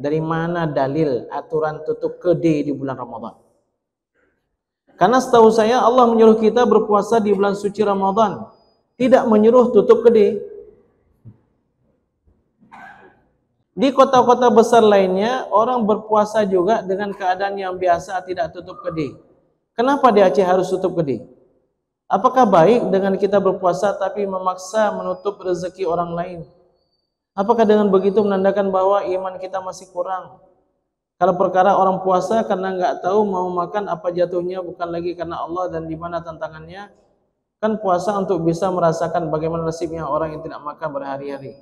dari mana dalil aturan tutup kedai di bulan Ramadan? Karena setahu saya Allah menyuruh kita berpuasa di bulan suci Ramadan, tidak menyuruh tutup kedai. Di kota-kota besar lainnya orang berpuasa juga dengan keadaan yang biasa, tidak tutup kedai. Kenapa di Aceh harus tutup kedai? Apakah baik dengan kita berpuasa tapi memaksa menutup rezeki orang lain? Apakah dengan begitu menandakan bahwa iman kita masih kurang? Kalau perkara orang puasa karena nggak tahu mau makan apa jatuhnya, bukan lagi karena Allah dan di mana tantangannya. Kan puasa untuk bisa merasakan bagaimana nasibnya orang yang tidak makan berhari-hari.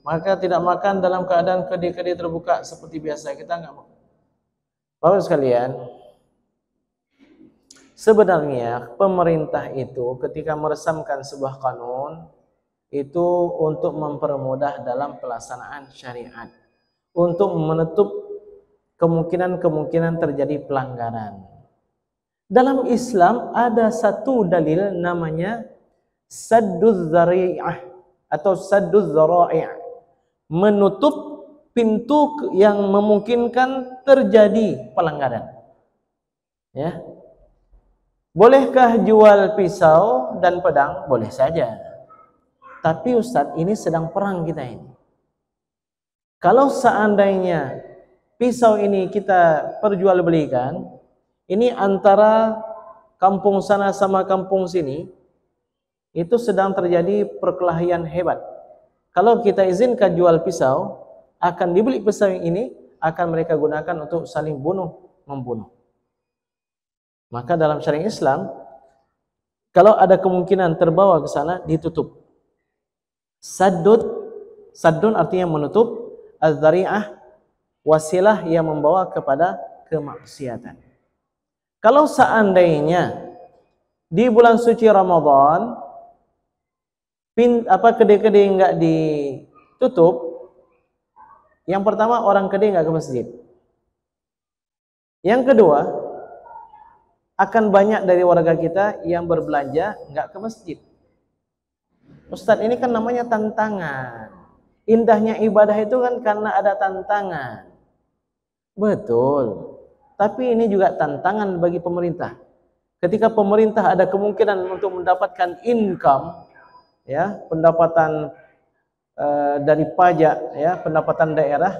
Maka tidak makan dalam keadaan kedai-kedai terbuka seperti biasa, kita nggak makan. Bapak sekalian, sebenarnya pemerintah itu ketika meresamkan sebuah kanun itu untuk mempermudah dalam pelaksanaan syariat, untuk menutup kemungkinan-kemungkinan terjadi pelanggaran. Dalam Islam ada satu dalil namanya sadduz zari'ah atau sadduz zara'i', menutup pintu yang memungkinkan terjadi pelanggaran. Ya. Bolehkah jual pisau dan pedang? Boleh saja. Tapi Ustadz, ini sedang perang kita ini. Kalau seandainya pisau ini kita perjualbelikan, ini antara kampung sana sama kampung sini, itu sedang terjadi perkelahian hebat. Kalau kita izinkan jual pisau, akan dibeli pisau ini, akan mereka gunakan untuk saling membunuh. Maka dalam syariat Islam, kalau ada kemungkinan terbawa ke sana, ditutup. Saddun artinya menutup, az-zari'ah wasilah yang membawa kepada kemaksiatan. Kalau seandainya di bulan suci Ramadan kedai-kedai enggak ditutup, yang pertama orang kedai enggak ke masjid. Yang kedua, akan banyak dari warga kita yang berbelanja enggak ke masjid. Ustadz, ini kan namanya tantangan. Indahnya ibadah itu kan karena ada tantangan. Betul. Tapi ini juga tantangan bagi pemerintah. Ketika pemerintah ada kemungkinan untuk mendapatkan income, ya, pendapatan dari pajak, ya, pendapatan daerah,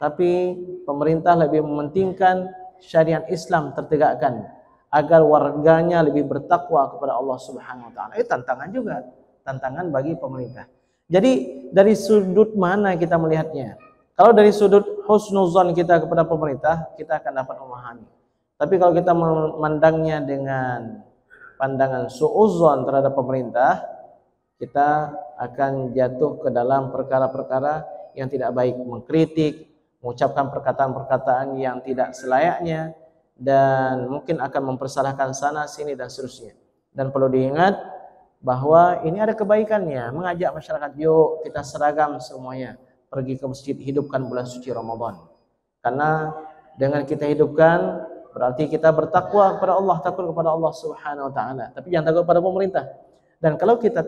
tapi pemerintah lebih mementingkan syariat Islam tertegakkan agar warganya lebih bertakwa kepada Allah Subhanahu wa taala. Itu tantangan juga, tantangan bagi pemerintah. Jadi dari sudut mana kita melihatnya? Kalau dari sudut husnuzon kita kepada pemerintah, kita akan dapat memahami. Tapi kalau kita memandangnya dengan pandangan su'uzon terhadap pemerintah, kita akan jatuh ke dalam perkara-perkara yang tidak baik, mengkritik, mengucapkan perkataan-perkataan yang tidak selayaknya, dan mungkin akan mempersalahkan sana sini dan seterusnya. Dan perlu diingat bahwa ini ada kebaikannya, mengajak masyarakat, yuk kita seragam semuanya, pergi ke masjid, hidupkan bulan suci Ramadan. Karena dengan kita hidupkan, berarti kita bertakwa kepada Allah, takut kepada Allah Subhanahu wa taala. Tapi jangan takut pada pemerintah. Dan kalau kita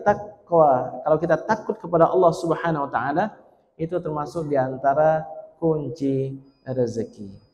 takut kepada Allah Subhanahu wa taala, itu termasuk di antara kunci rezeki.